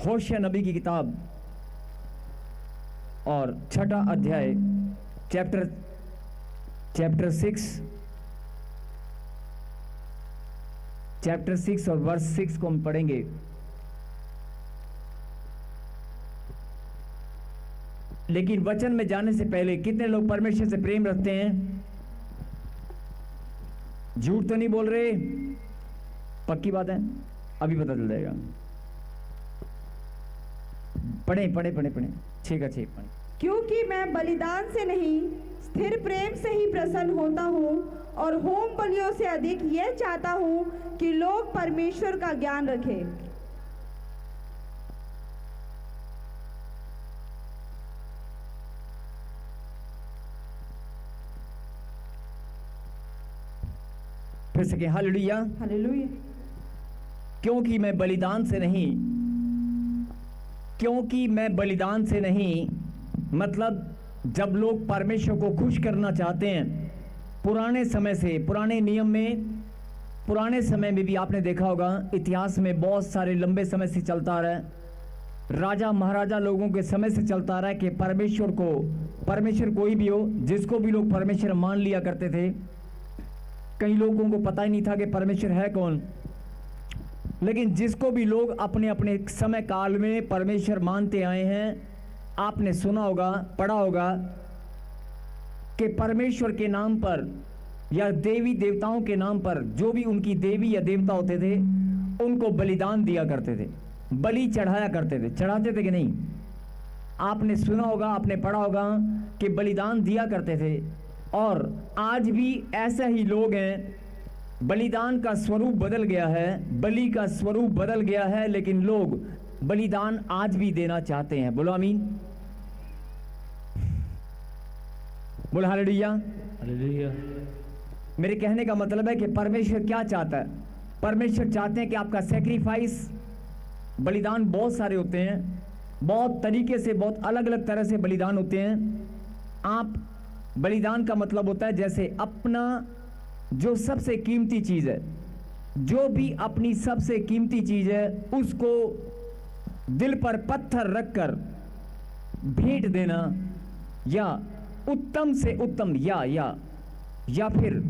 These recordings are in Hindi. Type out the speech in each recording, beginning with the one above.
होशिया नबी की किताब और 6ठा अध्याय चैप्टर 6 और वर्स 6 को हम पढ़ेंगे। लेकिन वचन में जाने से पहले कितने लोग परमेश्वर से प्रेम रखते हैं? झूठ तो नहीं बोल रहे? पक्की बात है, अभी पता चल जाएगा। पढ़े 6 का 6 पढ़े। क्योंकि मैं बलिदान से नहीं स्थिर प्रेम से ही प्रसन्न होता हूँ और होम बलियों से अधिक यह चाहता हूँ कि लोग परमेश्वर का ज्ञान रखें। फिर से हालेलुया। हालेलुया। क्योंकि मैं बलिदान से नहीं मतलब जब लोग परमेश्वर को खुश करना चाहते हैं, पुराने समय में भी आपने देखा होगा, इतिहास में बहुत सारे लंबे समय से चलता रहा है, राजा महाराजा लोगों के समय से चलता रहा है कि परमेश्वर कोई भी हो, जिसको भी लोग परमेश्वर मान लिया करते थे। कई लोगों को पता ही नहीं था कि परमेश्वर है कौन, लेकिन जिसको भी लोग अपने अपने समय काल में परमेश्वर मानते आए हैं, आपने सुना होगा, पढ़ा होगा कि परमेश्वर के नाम पर या देवी देवताओं के नाम पर जो भी उनकी देवी या देवता होते थे, उनको बलिदान दिया करते थे, बलि चढ़ाया करते थे। चढ़ाते थे कि नहीं? आपने सुना होगा, आपने पढ़ा होगा कि बलिदान दिया करते थे। और आज भी ऐसे ही लोग हैं। बलिदान का स्वरूप बदल गया है, बलि का स्वरूप बदल गया है, लेकिन लोग बलिदान आज भी देना चाहते हैं। बोलो आमीन, बोलो हालेलुया। हालेलुया। मेरे कहने का मतलब है कि परमेश्वर क्या चाहता है? परमेश्वर चाहते हैं कि आपका सैक्रिफाइस, बलिदान बहुत सारे होते हैं, बहुत तरीके से, बहुत अलग अलग तरह से बलिदान होते हैं। आप बलिदान का मतलब होता है जैसे अपना जो सबसे कीमती चीज है, जो भी अपनी सबसे कीमती चीज है, उसको दिल पर पत्थर रखकर भेंट देना, या उत्तम से उत्तम या फिर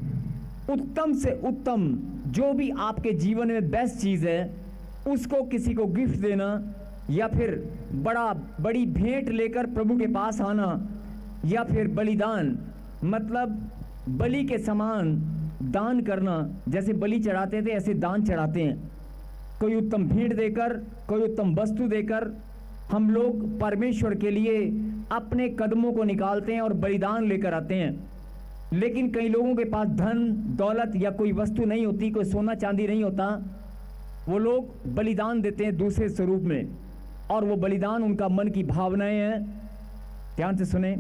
उत्तम से उत्तम जो भी आपके जीवन में बेस्ट चीज है, उसको किसी को गिफ्ट देना, या फिर बड़ी भेंट लेकर प्रभु के पास आना, या फिर बलिदान मतलब बलि के समान दान करना। जैसे बलि चढ़ाते थे ऐसे दान चढ़ाते हैं, कोई उत्तम भेंट देकर, कोई उत्तम वस्तु देकर हम लोग परमेश्वर के लिए अपने कदमों को निकालते हैं और बलिदान लेकर आते हैं। लेकिन कई लोगों के पास धन दौलत या कोई वस्तु नहीं होती, कोई सोना चांदी नहीं होता, वो लोग बलिदान देते हैं दूसरे स्वरूप में, और वो बलिदान उनका मन की भावनाएं हैं। ध्यान से सुने।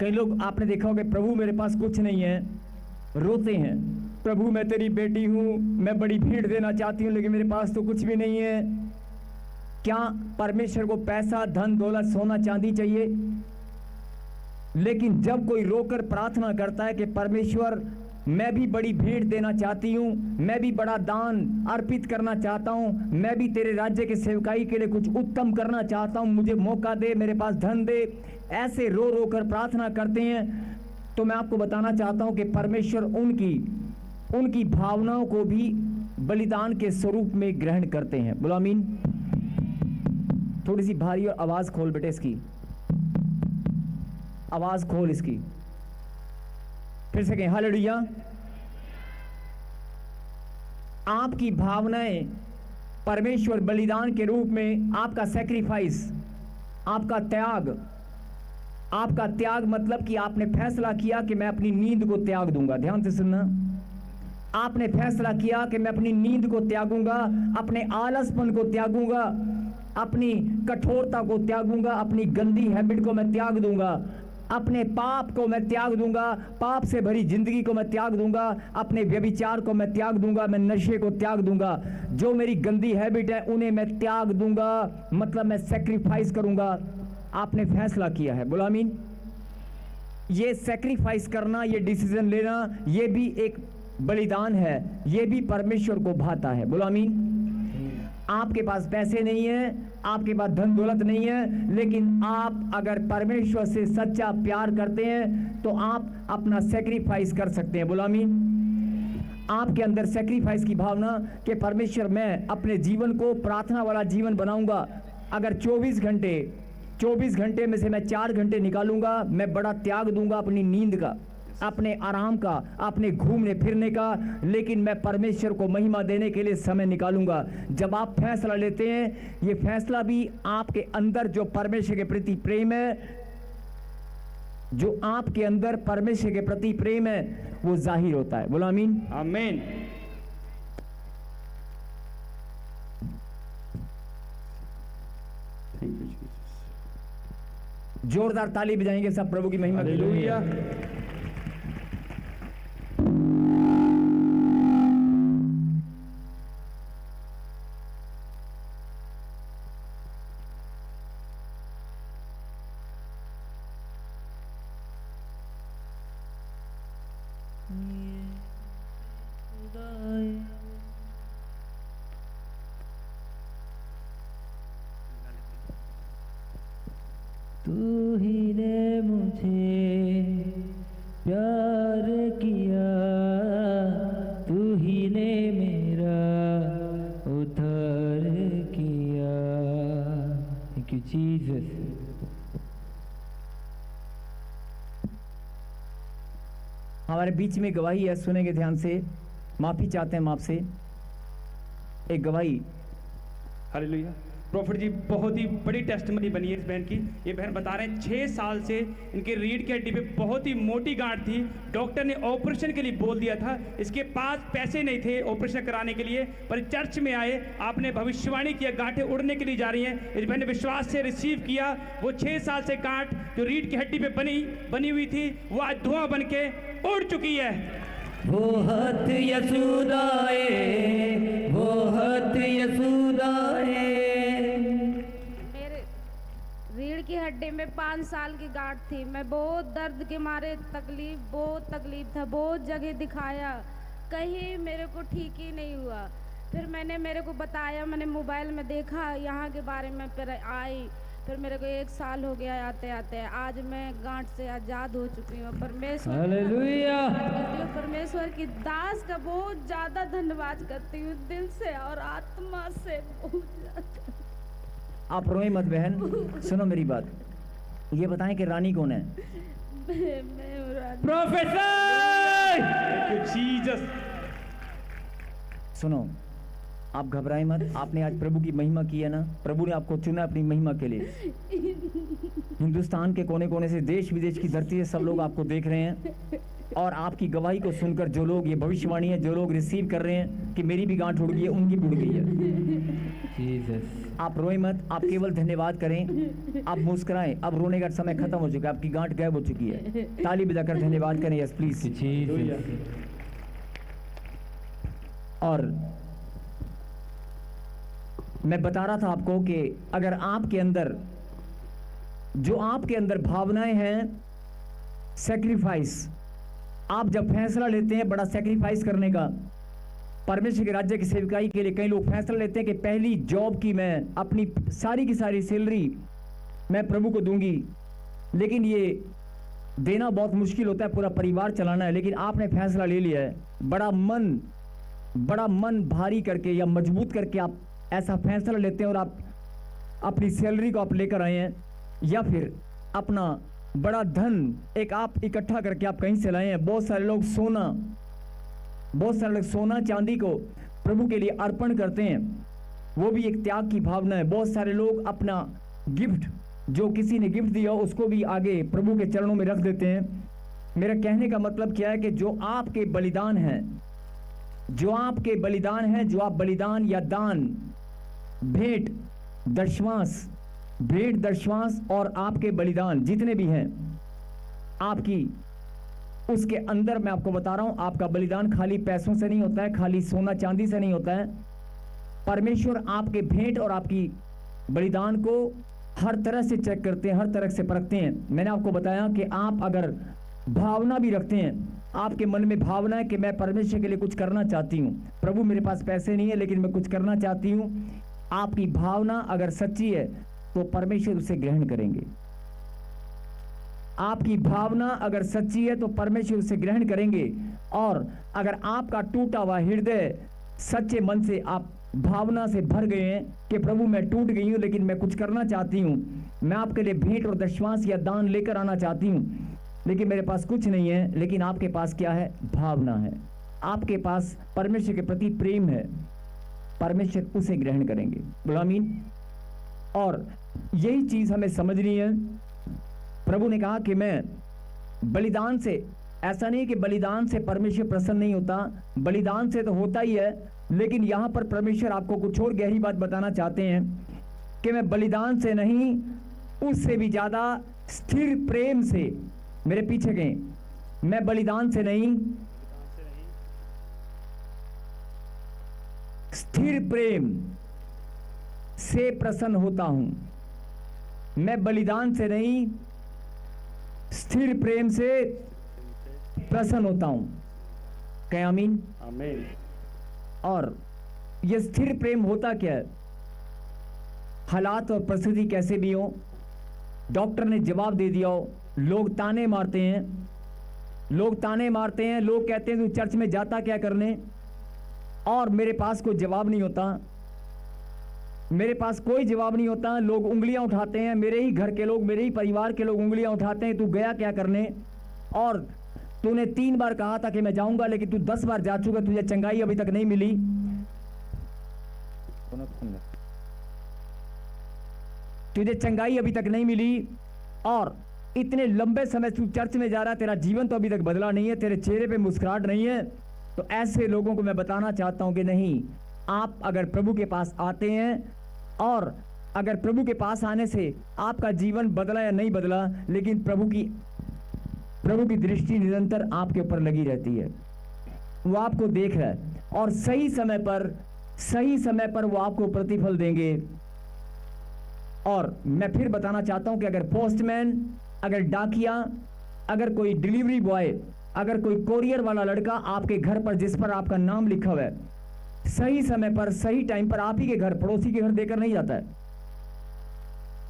कई लोग आपने देखा होगा, प्रभु मेरे पास कुछ नहीं है, रोते हैं, प्रभु मैं तेरी बेटी हूं, मैं बड़ी भेंट देना चाहती हूं, लेकिन मेरे पास तो कुछ भी नहीं है। क्या परमेश्वर को पैसा धन दौलत सोना चांदी चाहिए? लेकिन जब कोई रोकर प्रार्थना करता है कि परमेश्वर मैं भी बड़ी भेंट देना चाहती हूँ, मैं भी बड़ा दान अर्पित करना चाहता हूँ, मैं भी तेरे राज्य के सेवकाई के लिए कुछ उत्तम करना चाहता हूँ, मुझे मौका दे, मेरे पास धन दे, ऐसे रो रो कर प्रार्थना करते हैं, तो मैं आपको बताना चाहता हूँ कि परमेश्वर उनकी भावनाओं को भी बलिदान के स्वरूप में ग्रहण करते हैं। बोलो आमीन। थोड़ी सी भारी और आवाज खोल बेटे, इसकी आवाज खोल इसकी। फिर से कहें हालेलुया। आपकी भावनाएं परमेश्वर बलिदान के रूप में, आपका सैक्रिफाइस, आपका त्याग मतलब कि आपने फैसला किया कि मैं अपनी नींद को त्याग दूंगा। ध्यान से सुनना। आपने फैसला किया कि मैं अपनी नींद को त्यागूंगा, अपने आलसपन को त्यागूंगा, अपनी कठोरता को त्यागूंगा, अपनी गंदी हैबिट को मैं त्याग दूंगा, अपने पाप को मैं त्याग दूंगा, पाप से भरी जिंदगी को मैं त्याग दूंगा, अपने व्यभिचार को मैं त्याग दूंगा, मैं नशे को त्याग दूंगा, जो मेरी गंदी हैबिट है उन्हें मैं त्याग दूंगा, मतलब मैं सैक्रिफाइस करूंगा। आपने फैसला किया है। बोलो आमीन। ये सैक्रिफाइस करना, ये डिसीजन लेना, ये भी एक बलिदान है, ये भी परमेश्वर को भाता है। बोलो आमीन। आपके पास पैसे नहीं है, आपके पास धन दौलत नहीं है, लेकिन आप अगर परमेश्वर से सच्चा प्यार करते हैं तो आप अपना सेक्रीफाइस कर सकते हैं। बोलो आमीन। आपके अंदर सेक्रीफाइस की भावना कि परमेश्वर मैं अपने जीवन को प्रार्थना वाला जीवन बनाऊंगा। अगर 24 घंटे में से मैं 4 घंटे निकालूंगा, मैं बड़ा त्याग दूंगा अपनी नींद का, अपने आराम का, अपने घूमने फिरने का, लेकिन मैं परमेश्वर को महिमा देने के लिए समय निकालूंगा। जब आप फैसला लेते हैं, ये फैसला भी आपके अंदर जो परमेश्वर के प्रति प्रेम है, जो आपके अंदर परमेश्वर के प्रति प्रेम है, वो जाहिर होता है। बोलो आमीन। आमीन। जोरदार ताली बजाएंगे सब प्रभु की महिमा के लिए। हालेलुया। तू ही ने मुझे प्यार किया, तू ही ने मेरा उद्धार किया। Thank you Jesus. हमारे बीच में गवाही है, सुनेंगे ध्यान से। माफी चाहते हैं हम आपसे। एक गवाही। हालेलुया। प्रॉफिट जी, बहुत ही बड़ी टेस्टमनी बनी है इस बहन की। ये बहन बता रहे हैं 6 साल से इनके रीढ़ की हड्डी पे बहुत ही मोटी गांठ थी। डॉक्टर ने ऑपरेशन के लिए बोल दिया था। इसके पास पैसे नहीं थे ऑपरेशन कराने के लिए, पर चर्च में आए, आपने भविष्यवाणी किया गांठें उड़ने के लिए जा रही हैं। इस बहन ने विश्वास से रिसीव किया। वो 6 साल से गांठ जो रीढ़ की हड्डी पे बनी हुई थी, वो आज धुआं बन के उड़ चुकी है। वो हाथ यसूदाए, वो हाथ यसूदाए। मेरे रीढ़ की हड्डी में 5 साल की गांठ थी। मैं बहुत दर्द के मारे बहुत तकलीफ था, बहुत जगह दिखाया, कहीं मेरे को ठीक ही नहीं हुआ। फिर मैंने मेरे को बताया, मैंने मोबाइल में देखा यहाँ के बारे में, फिर आई। फिर मेरे को 1 साल हो गया आते आते। आज मैं गांठ से आज़ाद हो चुकी हूँ। परमेश्वर हालेलुया। परमेश्वर की दास का बहुत ज़्यादा धन्यवाद करती हूँ, दिल से और आत्मा से बहुत ज़्यादा। आप रोए मत बहन, सुनो मेरी बात। ये बताएं कि रानी कौन है? मैं हूँ रानी। प्रोफेसर। Thank you, Jesus। सुनो, आप घबराएं मत। आपने आज प्रभु की महिमा की है ना, प्रभु ने आपको चुना अपनी महिमा के लिए। हिंदुस्तान के कोने कोने से, देश विदेश की धरती से सब लोग आपको देख रहे हैं, और आपकी गवाही को सुनकर जो लोग, ये भविष्यवाणी है, जो लोग रिसीव कर रहे हैं कि मेरी भी गांठ उड़ गई है, उनकी भी उड़ गई है। जीसस। आप रोए मत, आप केवल धन्यवाद करें, आप मुस्कुराएं। अब रोने का समय खत्म हो चुका है, आपकी गांठ गायब हो चुकी है। ताली बजाकर धन्यवाद करें। Yes please. जीसस। और मैं बता रहा था आपको कि अगर आपके अंदर, जो आपके अंदर भावनाएं हैं, सेक्रीफाइस, आप जब फैसला लेते हैं बड़ा सेक्रीफाइस करने का परमेश्वर के राज्य की सेवकाई के लिए, कई लोग फैसला लेते हैं कि पहली जॉब की मैं अपनी सारी की सारी सैलरी मैं प्रभु को दूंगी, लेकिन ये देना बहुत मुश्किल होता है, पूरा परिवार चलाना है। लेकिन आपने फैसला ले लिया है, बड़ा मन भारी करके या मजबूत करके आप ऐसा फैसला लेते हैं, और आप अपनी सैलरी को आप लेकर आए हैं, या फिर अपना बड़ा धन एक आप इकट्ठा करके आप कहीं से लाए हैं। बहुत सारे लोग सोना चांदी को प्रभु के लिए अर्पण करते हैं, वो भी एक त्याग की भावना है। बहुत सारे लोग अपना गिफ्ट, जो किसी ने गिफ्ट दिया उसको भी आगे प्रभु के चरणों में रख देते हैं। मेरा कहने का मतलब क्या है कि जो आपके बलिदान हैं, जो आप बलिदान या दान, भेंट दशवांश और आपके बलिदान जितने भी हैं आपकी, उसके अंदर मैं आपको बता रहा हूं, आपका बलिदान खाली पैसों से नहीं होता है, खाली सोना चांदी से नहीं होता है। परमेश्वर आपके भेंट और आपकी बलिदान को हर तरह से चेक करते हैं, हर तरह से परखते हैं। मैंने आपको बताया कि आप अगर भावना भी रखते हैं, आपके मन में भावना है कि मैं परमेश्वर के लिए कुछ करना चाहती हूँ, प्रभु मेरे पास पैसे नहीं है लेकिन मैं कुछ करना चाहती हूँ, आपकी भावना अगर सच्ची है तो परमेश्वर उसे ग्रहण करेंगे। आपकी भावना अगर सच्ची है तो परमेश्वर उसे ग्रहण करेंगे। और अगर आपका टूटा हुआ हृदय सच्चे मन से आप भावना से भर गए हैं कि प्रभु मैं टूट गई हूं लेकिन मैं कुछ करना चाहती हूं, मैं आपके लिए भेंट और दशवांश या दान लेकर आना चाहती हूं, लेकिन मेरे पास कुछ नहीं है, लेकिन आपके पास क्या है? भावना है, आपके पास परमेश्वर के प्रति प्रेम है, परमेश्वर उसे ग्रहण करेंगे। बोलो आमीन। और यही चीज हमें समझनी है। प्रभु ने कहा कि मैं बलिदान से, ऐसा नहीं कि बलिदान से परमेश्वर प्रसन्न नहीं होता, बलिदान से तो होता ही है, लेकिन यहां पर परमेश्वर आपको कुछ और गहरी बात बताना चाहते हैं कि मैं बलिदान से नहीं, उससे भी ज्यादा स्थिर प्रेम से, मेरे पीछे गए, मैं बलिदान से नहीं, स्थिर प्रेम से प्रसन्न होता हूं। मैं बलिदान से नहीं, स्थिर प्रेम से प्रसन्न होता हूं। कहें आमीन। आमीन। और यह स्थिर प्रेम होता क्या है? हालात और परिस्थिति कैसे भी हो, डॉक्टर ने जवाब दे दिया हो, लोग ताने मारते हैं, लोग ताने मारते हैं, लोग कहते हैं तू चर्च में जाता क्या करने, और मेरे पास कोई जवाब नहीं होता, मेरे पास कोई जवाब नहीं होता। लोग उंगलियां उठाते हैं, मेरे ही घर के लोग, मेरे ही परिवार के लोग उंगलियां उठाते हैं, तू गया क्या करने, और तूने 3 बार कहा था कि मैं जाऊंगा, लेकिन तू 10 बार जा चुका, तुझे चंगाई अभी तक नहीं मिली। तुझे चंगाई अभी तक नहीं मिली, और इतने लंबे समय तू चर्च में जा रहा है, तेरा जीवन तो अभी तक बदला नहीं है, तेरे चेहरे पे मुस्कुराहट नहीं है। तो ऐसे लोगों को मैं बताना चाहता हूं कि नहीं, आप अगर प्रभु के पास आते हैं, और अगर प्रभु के पास आने से आपका जीवन बदला या नहीं बदला, लेकिन प्रभु की दृष्टि निरंतर आपके ऊपर लगी रहती है, वो आपको देख रहा है, और सही समय पर वो आपको प्रतिफल देंगे। और मैं फिर बताना चाहता हूं कि अगर पोस्टमैन, अगर डाकिया, अगर कोई डिलीवरी बॉय, अगर कोई कोरियर वाला लड़का आपके घर पर, जिस पर आपका नाम लिखा हुआ है, सही समय पर सही टाइम पर आप ही के घर, पड़ोसी के घर देकर नहीं जाता है,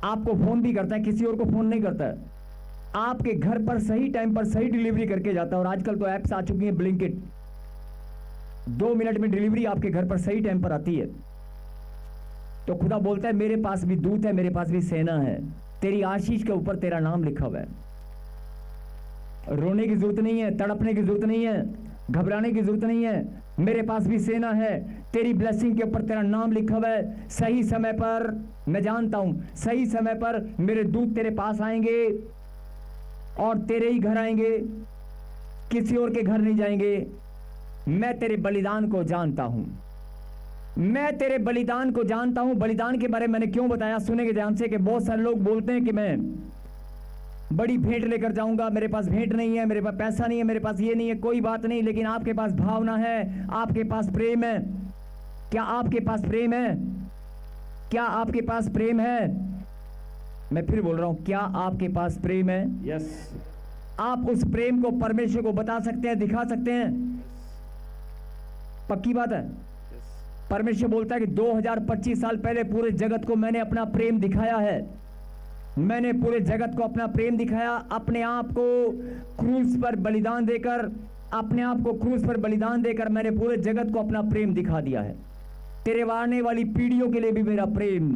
आपको फोन भी करता है, किसी और को फोन नहीं करता है, आपके घर पर सही टाइम पर सही डिलीवरी करके जाता है। और आजकल तो ऐप्स आ चुकी हैं, ब्लिंकिट, 2 मिनट में डिलीवरी आपके घर पर सही टाइम पर आती है। तो खुदा बोलता है मेरे पास भी दूत है, मेरे पास भी सेना है, तेरी आशीष के ऊपर तेरा नाम लिखा हुआ है। रोने की जरूरत नहीं है, तड़पने की जरूरत नहीं है, घबराने की जरूरत नहीं है, मेरे पास भी सेना है, तेरी ब्लेसिंग के ऊपर तेरा नाम लिखा हुआ है। सही समय पर, मैं जानता हूं, सही समय पर मेरे दूत तेरे पास आएंगे और तेरे ही घर आएंगे, किसी और के घर नहीं जाएंगे। मैं तेरे बलिदान को जानता हूं, मैं तेरे बलिदान को जानता हूं। बलिदान के बारे में मैंने क्यों बताया, सुने के ध्यान से, कि बहुत सारे लोग बोलते हैं कि मैं बड़ी भेंट लेकर जाऊंगा, मेरे पास भेंट नहीं है, मेरे पास पैसा नहीं है, मेरे पास ये नहीं है। कोई बात नहीं, लेकिन आपके पास भावना है, आपके पास प्रेम है। क्या आपके पास प्रेम है? क्या आपके पास प्रेम है? मैं फिर बोल रहा हूं, क्या आपके पास प्रेम है? यस। आप उस प्रेम को परमेश्वर को बता सकते हैं, दिखा सकते हैं? पक्की बात है। परमेश्वर बोलता है कि 2025 साल पहले पूरे जगत को मैंने अपना प्रेम दिखाया है, मैंने पूरे जगत को अपना प्रेम दिखाया, अपने आप को क्रूस पर बलिदान देकर, अपने आप को क्रूस पर बलिदान देकर मैंने पूरे जगत को अपना प्रेम दिखा दिया है। तेरे आने वाली पीढ़ियों के लिए भी मेरा प्रेम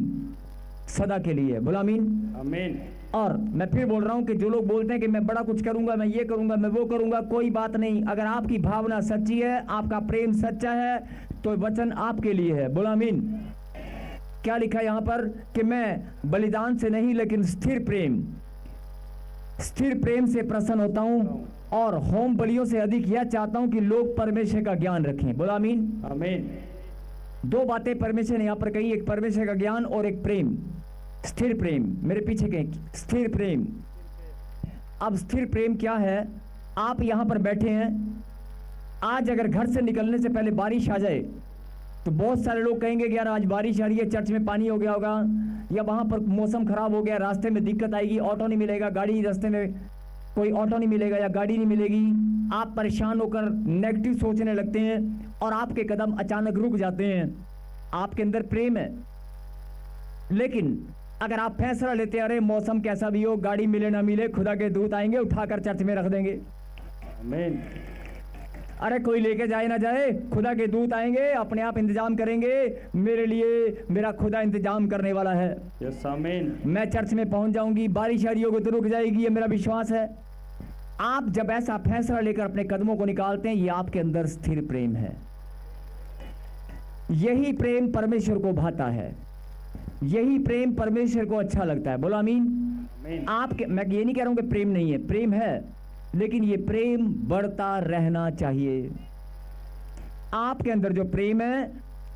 सदा के लिए। बोला आमीन। आमीन। और मैं फिर बोल रहा हूं कि जो लोग बोलते हैं कि मैं बड़ा कुछ करूंगा, मैं ये करूंगा, मैं वो करूंगा, कोई बात नहीं। अगर आपकी भावना सच्ची है, आपका प्रेम सच्चा है, तो वचन आपके लिए है। बोला आमीन। क्या लिखा है यहां पर कि मैं बलिदान से नहीं, लेकिन स्थिर प्रेम से प्रसन्न होता हूं, और होम बलियों से अधिक यह चाहता हूं कि लोग परमेश्वर का ज्ञान रखें। बोला आमीन। आमीन। 2 बातें परमेश्वर ने यहां पर कही, एक परमेश्वर का ज्ञान और एक प्रेम, स्थिर प्रेम। मेरे पीछे कहें स्थिर प्रेम। अब स्थिर प्रेम क्या है? आप यहां पर बैठे हैं, आज अगर घर से निकलने से पहले बारिश आ जाए तो बहुत सारे लोग कहेंगे कि यार आज बारिश आ रही है, चर्च में पानी हो गया होगा, या वहां पर मौसम खराब हो गया, रास्ते में दिक्कत आएगी, ऑटो नहीं मिलेगा, गाड़ी, रास्ते में कोई ऑटो नहीं मिलेगा या गाड़ी नहीं मिलेगी। आप परेशान होकर नेगेटिव सोचने लगते हैं और आपके कदम अचानक रुक जाते हैं। आपके अंदर प्रेम है, लेकिन अगर आप फैसला लेते हैं अरे मौसम कैसा भी हो, गाड़ी मिले ना मिले, खुदा के दूत आएंगे उठाकर चर्च में रख देंगे, आमीन। अरे कोई लेके जाए ना जाए, खुदा के दूत आएंगे अपने आप इंतजाम करेंगे, मेरे लिए मेरा खुदा इंतजाम करने वाला है। यस आमीन। मैं चर्च में पहुंच जाऊंगी, बारिश आ रही होगी तो रुक जाएगी, ये मेरा विश्वास है। आप जब ऐसा फैसला लेकर अपने कदमों को निकालते हैं, ये आपके अंदर स्थिर प्रेम है। यही प्रेम परमेश्वर को भाता है, यही प्रेम परमेश्वर को अच्छा लगता है। बोलो आमीन। आमीन। आपके, मैं ये नहीं कह रहा हूं कि प्रेम नहीं है, प्रेम है, लेकिन ये प्रेम बढ़ता रहना चाहिए। आपके अंदर जो प्रेम है,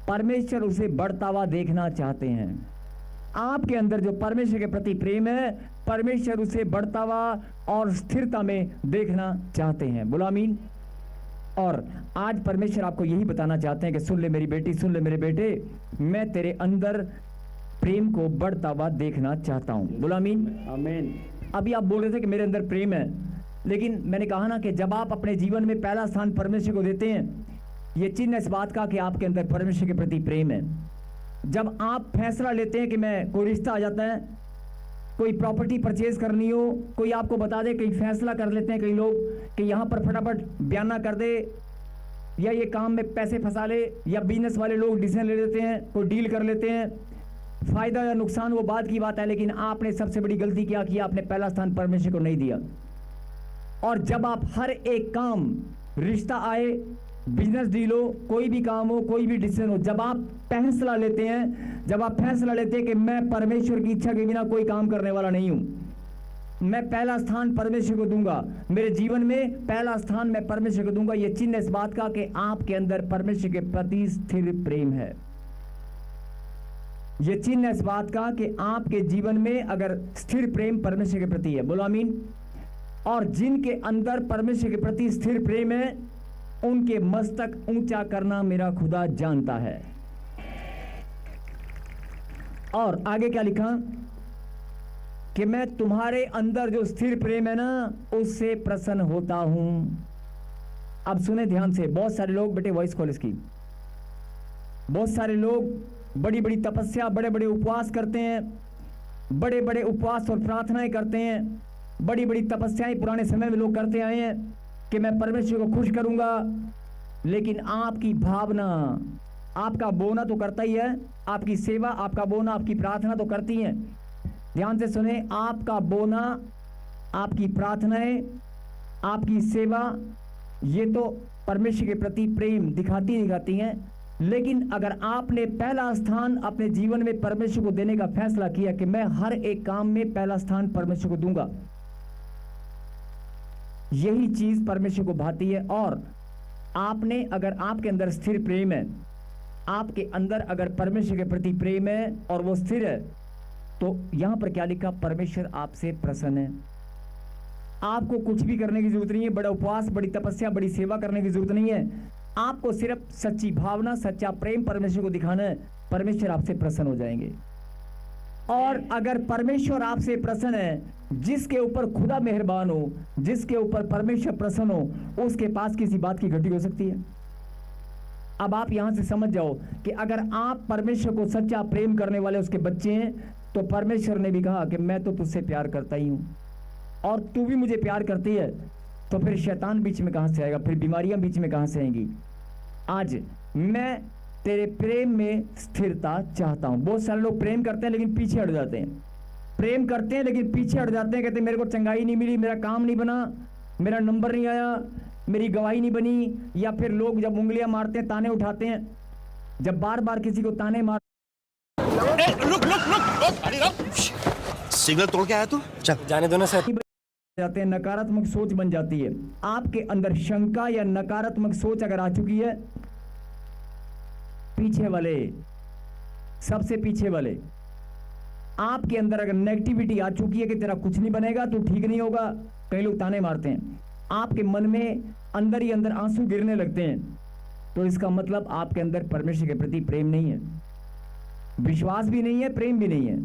परमेश्वर उसे बढ़ता हुआ देखना चाहते हैं। आपके अंदर जो परमेश्वर के प्रति प्रेम है, परमेश्वर उसे बढ़ता हुआ और स्थिरता में देखना चाहते हैं। बोलो आमीन। और आज परमेश्वर आपको यही बताना चाहते हैं कि सुन ले मेरी बेटी, सुन ले मेरे बेटे, मैं तेरे अंदर प्रेम को बढ़ता हुआ देखना चाहता हूं। बोलो आमीन। आमीन। अभी आप बोल रहे थे कि मेरे अंदर प्रेम है, लेकिन मैंने कहा ना कि जब आप अपने जीवन में पहला स्थान परमेश्वर को देते हैं, ये चिन्ह इस बात का कि आपके अंदर परमेश्वर के प्रति प्रेम है। जब आप फैसला लेते हैं कि मैं, कोई रिश्ता आ जाता है, कोई प्रॉपर्टी परचेज करनी हो, कोई आपको बता दे, कई फैसला कर लेते हैं कई लोग कि यहाँ पर फटाफट बयाना कर दे, या ये काम में पैसे फंसा ले, या बिजनेस वाले लोग डिसीजन ले लेते हैं, कोई डील कर लेते हैं, फायदा या नुकसान वो बाद की बात है, लेकिन आपने सबसे बड़ी गलती क्या की, आपने पहला स्थान परमेश्वर को नहीं दिया। और जब आप हर एक काम, रिश्ता आए, बिजनेस डील हो, कोई भी काम हो, कोई भी डिसीजन हो, जब आप फैसला लेते हैं, जब आप फैसला लेते हैं कि मैं परमेश्वर की इच्छा के बिना कोई काम करने वाला नहीं हूं, मैं पहला स्थान परमेश्वर को दूंगा, मेरे जीवन में पहला स्थान मैं परमेश्वर को दूंगा, यह चिन्ह इस बात का कि आपके अंदर परमेश्वर के प्रति स्थिर प्रेम है। यह चिन्ह इस बात का कि आपके जीवन में अगर स्थिर प्रेम परमेश्वर के प्रति है। बोलो आमीन। और जिनके अंदर परमेश्वर के प्रति स्थिर प्रेम है, उनके मस्तक ऊंचा करना मेरा खुदा जानता है। और आगे क्या लिखा कि मैं तुम्हारे अंदर जो स्थिर प्रेम है ना, उससे प्रसन्न होता हूं। अब सुने ध्यान से, बहुत सारे लोग, बेटे वॉइस खोल इसकी, बहुत सारे लोग बड़ी बड़ी तपस्या, बड़े बड़े उपवास करते हैं, बड़े बड़े उपवास और प्रार्थनाएं करते हैं, बड़ी बड़ी तपस्याएं पुराने समय में लोग करते आए हैं कि मैं परमेश्वर को खुश करूंगा, लेकिन आपकी भावना, आपका बोना तो करता ही है, आपकी सेवा, आपका बोना, आपकी प्रार्थना तो करती है। ध्यान से सुने, आपका बोना, आपकी प्रार्थनाएं, आपकी सेवा, ये तो परमेश्वर के प्रति प्रेम दिखाती हैं, लेकिन अगर आपने पहला स्थान अपने जीवन में परमेश्वर को देने का फैसला किया कि मैं हर एक काम में पहला स्थान परमेश्वर को दूंगा, यही चीज परमेश्वर को भाती है। और आपने, अगर आपके अंदर स्थिर प्रेम है, आपके अंदर अगर परमेश्वर के प्रति प्रेम है और वो स्थिर है, तो यहां पर क्या लिखा, परमेश्वर आपसे प्रसन्न है। आपको कुछ भी करने की जरूरत नहीं है, बड़ा उपवास, बड़ी तपस्या, बड़ी सेवा करने की जरूरत नहीं है, आपको सिर्फ सच्ची भावना, सच्चा प्रेम परमेश्वर को दिखाना है, परमेश्वर आपसे प्रसन्न हो जाएंगे। और अगर परमेश्वर आपसे प्रसन्न है, जिसके ऊपर खुदा मेहरबान हो, जिसके ऊपर परमेश्वर प्रसन्न हो, उसके पास किसी बात की घटी हो सकती है। अब आप यहां से समझ जाओ कि अगर आप परमेश्वर को सच्चा प्रेम करने वाले उसके बच्चे हैं, तो परमेश्वर ने भी कहा कि मैं तो तुझसे प्यार करता ही हूं और तू भी मुझे प्यार करती है, तो फिर शैतान बीच में कहां से आएगा, फिर बीमारियां बीच में कहां से आएंगी। आज मैं तेरे प्रेम में स्थिरता चाहता हूं। बहुत सारे लोग प्रेम करते हैं लेकिन पीछे हट जाते हैं, प्रेम करते हैं लेकिन पीछे हट जाते हैं, कहते हैं मेरे को चंगाई नहीं मिली, मेरा काम नहीं बना, मेरा नंबर नहीं आया, मेरी गवाही नहीं बनी। या फिर लोग जब उंगलियां मारते हैं, ताने उठाते हैं, जब बार बार किसी को ताने मार, रुक सिग्नल तोड़ के आया तू, चल जाने दो ना सर। जाते हैं, नकारात्मक सोच बन जाती है। आपके अंदर शंका या नकारात्मक सोच अगर आ चुकी है, पीछे वाले, सबसे पीछे वाले, आपके अंदर अगर नेगेटिविटी आ चुकी है कि तेरा कुछ नहीं बनेगा, तू ठीक नहीं होगा, कई लोग ताने मारते हैं, आपके मन में अंदर ही अंदर आंसू गिरने लगते हैं, तो इसका मतलब आपके अंदर परमेश्वर के प्रति प्रेम नहीं है, विश्वास भी नहीं है, प्रेम भी नहीं है।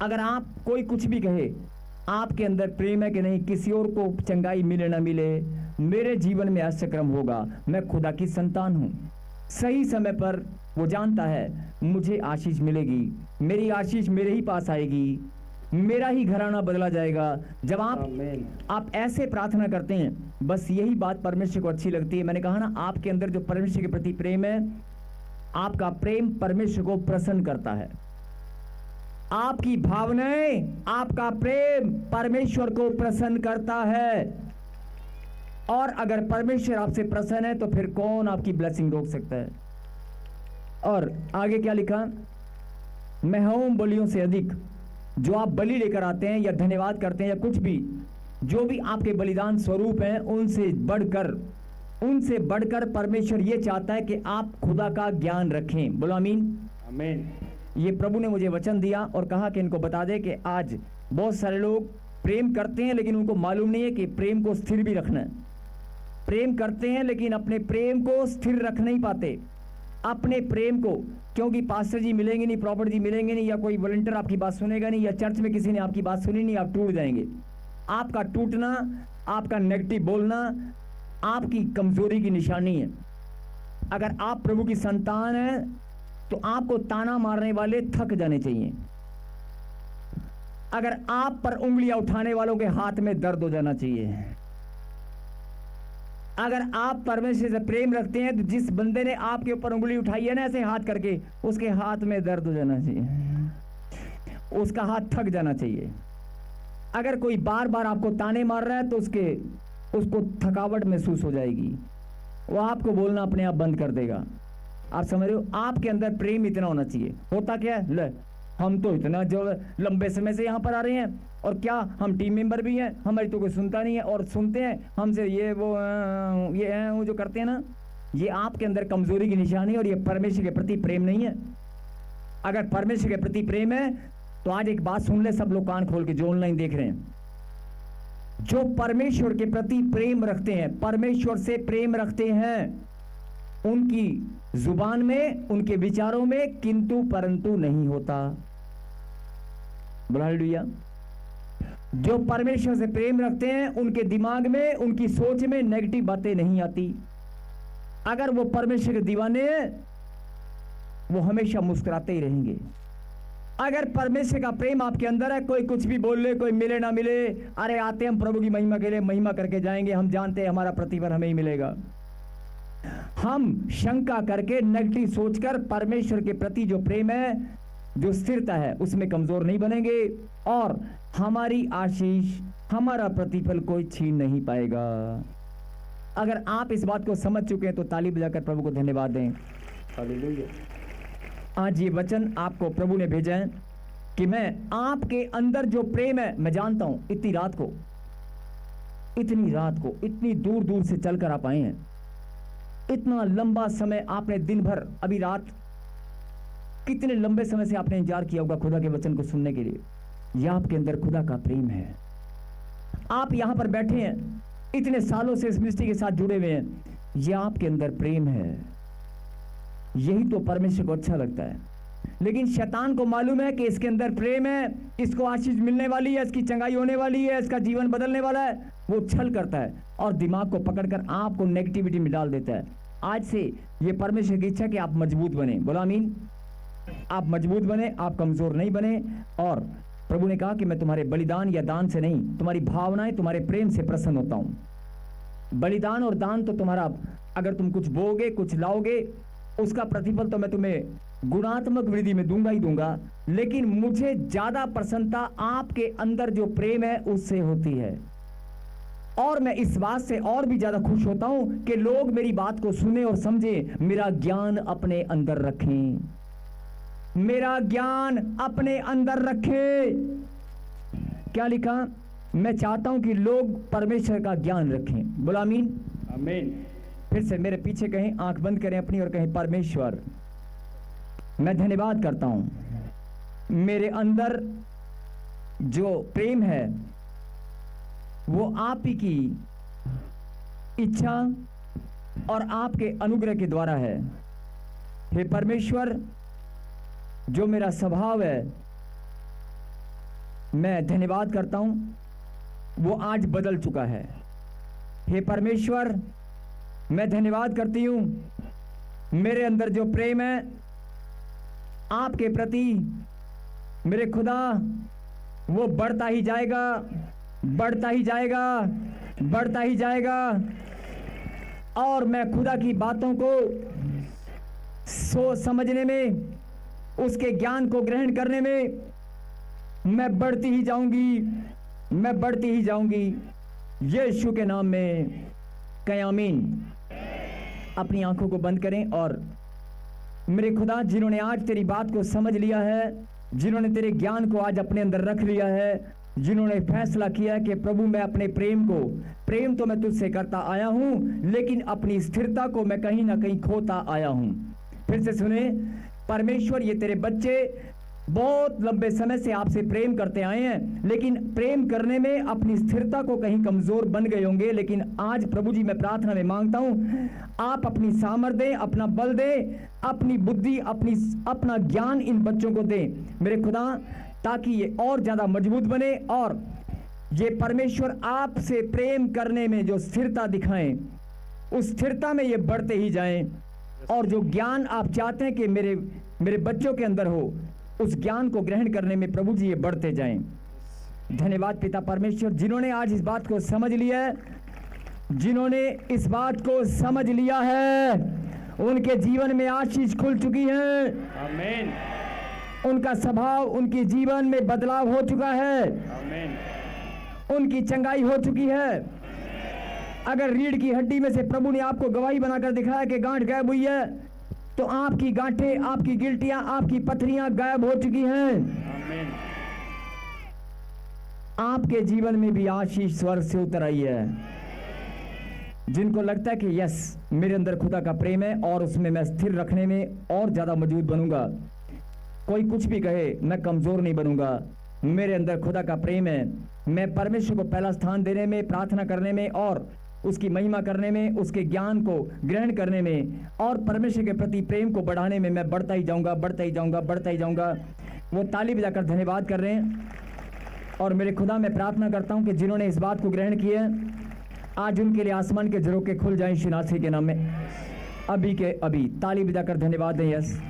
अगर आप कोई कुछ भी कहे, आपके अंदर प्रेम है कि नहीं, किसी और को चंगाई मिले ना मिले, मेरे जीवन में ऐसा क्रम होगा, मैं खुदा की संतान हूं, सही समय पर वो जानता है मुझे आशीष मिलेगी, मेरी आशीष मेरे ही पास आएगी, मेरा ही घराना बदला जाएगा। जब आप ऐसे प्रार्थना करते हैं, बस यही बात परमेश्वर को अच्छी लगती है। मैंने कहा ना, आपके अंदर जो परमेश्वर के प्रति प्रेम है, आपका प्रेम परमेश्वर को प्रसन्न करता है। आपकी भावनाएं, आपका प्रेम परमेश्वर को प्रसन्न करता है। और अगर परमेश्वर आपसे प्रसन्न है तो फिर कौन आपकी ब्लेसिंग रोक सकता है। और आगे क्या लिखा, मैं होम बलियों से अधिक, जो आप बलि लेकर आते हैं या धन्यवाद करते हैं या कुछ भी, जो भी आपके बलिदान स्वरूप हैं, उनसे बढ़कर परमेश्वर ये चाहता है कि आप खुदा का ज्ञान रखें। बोलो आमीन। आमीन। ये प्रभु ने मुझे वचन दिया और कहा कि इनको बता दे कि आज बहुत सारे लोग प्रेम करते हैं लेकिन उनको मालूम नहीं है कि प्रेम को स्थिर भी रखना है। प्रेम करते हैं लेकिन अपने प्रेम को स्थिर रख नहीं पाते। अपने प्रेम को, क्योंकि पास्टर जी मिलेंगे नहीं, प्रॉफिट जी मिलेंगे नहीं, या कोई वॉलंटियर आपकी बात सुनेगा नहीं, या चर्च में किसी ने आपकी बात सुनी नहीं, आप टूट जाएंगे। आपका टूटना, आपका नेगेटिव बोलना आपकी कमजोरी की निशानी है। अगर आप प्रभु की संतान हैं तो आपको ताना मारने वाले थक जाने चाहिए। अगर आप पर उंगलियां उठाने वालों के हाथ में दर्द हो जाना चाहिए। अगर आप परमेश्वर से प्रेम रखते हैं तो जिस बंदे ने आपके ऊपर उंगली उठाई है ना, ऐसे हाथ करके, उसके हाथ में दर्द हो जाना चाहिए, उसका हाथ थक जाना चाहिए। अगर कोई बार बार आपको ताने मार रहा है तो उसको थकावट महसूस हो जाएगी, वो आपको बोलना अपने आप बंद कर देगा। आप समझ रहे हो, आपके अंदर प्रेम इतना होना चाहिए। होता क्या है, ले हम तो इतना जो लंबे समय से यहाँ पर आ रहे हैं, और क्या हम टीम मेंबर भी हैं, हमारी तो कोई सुनता नहीं है, और सुनते हैं हमसे ये वो जो करते हैं ना, ये आपके अंदर कमजोरी की निशानी है और ये परमेश्वर के प्रति प्रेम नहीं है। अगर परमेश्वर के प्रति प्रेम है तो आज एक बात सुन ले सब लोग कान खोल के, जो ऑनलाइन देख रहे हैं, जो परमेश्वर के प्रति प्रेम रखते हैं, परमेश्वर से प्रेम रखते हैं, उनकी जुबान में, उनके विचारों में किंतु परंतु नहीं होता। बोलो हालेलुया। जो परमेश्वर से प्रेम रखते हैं, उनके दिमाग में, उनकी सोच में नेगेटिव बातें नहीं आती। अगर वो परमेश्वर के दीवाने हैं, वो हमेशा मुस्कुराते ही रहेंगे। अगर परमेश्वर का प्रेम आपके अंदर है, कोई कुछ भी बोल ले, कोई मिले ना मिले, अरे आते हम प्रभु की महिमा के लिए, महिमा करके जाएंगे, हम जानते हैं हमारा प्रतिफल हमें ही मिलेगा। हम शंका करके, नेगेटिव सोचकर परमेश्वर के प्रति जो प्रेम है, जो स्थिरता है, उसमें कमजोर नहीं बनेंगे और हमारी आशीष, हमारा प्रतिफल कोई छीन नहीं पाएगा। अगर आप इस बात को समझ चुके हैं तो ताली बजाकर प्रभु को धन्यवाद दें। हालेलुया। आज ये वचन आपको प्रभु ने भेजा है कि मैं आपके अंदर जो प्रेम है, मैं जानता हूं इतनी रात को, इतनी दूर दूर से चलकर आप आए हैं, इतना लंबा समय आपने दिन भर, अभी रात, कितने लंबे समय से आपने इंतजार किया होगा खुदा के वचन को सुनने के लिए। यह आपके अंदर खुदा का प्रेम है। आप यहां पर बैठे हैं, इतने सालों से इस मिनिस्ट्री के साथ जुड़े हुए हैं, यह आपके अंदर प्रेम है। यही तो परमेश्वर को अच्छा लगता है। लेकिन शैतान को मालूम है कि इसके अंदर प्रेम है, इसको आशीष मिलने वाली है, इसकी चंगाई होने वाली है, इसका जीवन बदलने वाला है। वो छल करता है और दिमाग को पकड़कर आपको नेगेटिविटी में डाल देता है। आज से ये परमेश्वर की इच्छा कि आप मजबूत बने। बोलो आमीन। आप मजबूत बने, आप कमजोर नहीं बने। और प्रभु ने कहा कि मैं तुम्हारे बलिदान या दान से नहीं, तुम्हारी भावनाएं, तुम्हारे प्रेम से प्रसन्न होता हूं। बलिदान और दान तो तुम्हारा, अगर तुम कुछ बोगे, कुछ लाओगे, उसका प्रतिफल तो मैं तुम्हें गुणात्मक वृद्धि में दूंगा ही दूंगा। लेकिन मुझे ज्यादा प्रसन्नता आपके अंदर जो प्रेम है उससे होती है। और मैं इस बात से और भी ज्यादा खुश होता हूं कि लोग मेरी बात को सुने और समझे, मेरा ज्ञान अपने अंदर रखें, मेरा ज्ञान अपने अंदर रखें। क्या लिखा? मैं चाहता हूं कि लोग परमेश्वर का ज्ञान रखें। बोलो आमीन। आमीन। फिर से मेरे पीछे कहें, आंख बंद करें अपनी और कहें, परमेश्वर मैं धन्यवाद करता हूं, मेरे अंदर जो प्रेम है वो आप ही की इच्छा और आपके अनुग्रह के द्वारा है। हे परमेश्वर, जो मेरा स्वभाव है, मैं धन्यवाद करता हूं, वो आज बदल चुका है। हे परमेश्वर, मैं धन्यवाद करती हूं, मेरे अंदर जो प्रेम है आपके प्रति मेरे खुदा वो बढ़ता ही जाएगा, बढ़ता ही जाएगा, बढ़ता ही जाएगा। और मैं खुदा की बातों को सोच समझने में, उसके ज्ञान को ग्रहण करने में मैं बढ़ती ही जाऊंगी, मैं बढ़ती ही जाऊंगी। यीशु के नाम में कहें आमीन। अपनी आंखों को बंद करें और मेरे खुदा, जिन्होंने आज तेरी बात को समझ लिया है, जिन्होंने तेरे ज्ञान को आज अपने अंदर रख लिया है, जिन्होंने फैसला किया कि प्रभु मैं अपने प्रेम तो मैं तुझसे करता आया हूं, लेकिन अपनी स्थिरता को मैं कहीं ना कहीं खोता आया हूं। फिर से सुने, परमेश्वर ये तेरे बच्चे बहुत लंबे समय से आपसे प्रेम करते आए हैं, लेकिन प्रेम करने में अपनी स्थिरता को कहीं कमजोर बन गए होंगे। लेकिन आज प्रभु जी मैं प्रार्थना में मांगता हूं, आप अपनी सामर्थ्य दें, अपना बल दें, अपनी बुद्धि, अपना ज्ञान इन बच्चों को दें मेरे खुदा, ताकि ये और ज्यादा मजबूत बने और ये परमेश्वर आपसे प्रेम करने में जो स्थिरता दिखाएं, उस स्थिरता में ये बढ़ते ही जाएं। और जो ज्ञान आप चाहते हैं कि मेरे बच्चों के अंदर हो, उस ज्ञान को ग्रहण करने में प्रभु जी ये बढ़ते जाएं। धन्यवाद पिता परमेश्वर, जिन्होंने आज इस बात को समझ लिया है, जिन्होंने इस बात को समझ लिया है, उनके जीवन में आशीष खुल चुकी है। आमीन। उनका स्वभाव, उनके जीवन में बदलाव हो चुका है। आमीन। उनकी चंगाई हो चुकी है। अगर रीढ़ की हड्डी में से प्रभु ने आपको गवाही बनाकर दिखाया कि गांठ गायब हुई है, तो आपकी गांठें, आपकी गिल्टियां, आपकी पथरियां गायब हो चुकी हैं। आमीन। आपके जीवन में भी आशीष स्वर्ग से उतर आई है। जिनको लगता है कि यस मेरे अंदर खुदा का प्रेम है और उसमें मैं स्थिर रखने में और ज्यादा मजबूत बनूंगा, कोई कुछ भी कहे मैं कमजोर नहीं बनूंगा, मेरे अंदर खुदा का प्रेम है, मैं परमेश्वर को पहला स्थान देने में, प्रार्थना करने में और उसकी महिमा करने में, उसके ज्ञान को ग्रहण करने में और परमेश्वर के प्रति प्रेम को बढ़ाने में मैं बढ़ता ही जाऊंगा, बढ़ता ही जाऊंगा, बढ़ता ही जाऊंगा। वो ताली बजाकर धन्यवाद कर रहे हैं। और मेरे खुदा मैं प्रार्थना करता हूं कि जिन्होंने इस बात को ग्रहण किया, आज उनके लिए आसमान के झरोखे खुल जाएं यीशु नासरी के नाम में, अभी के अभी। ताली बजाकर धन्यवाद दें। यस।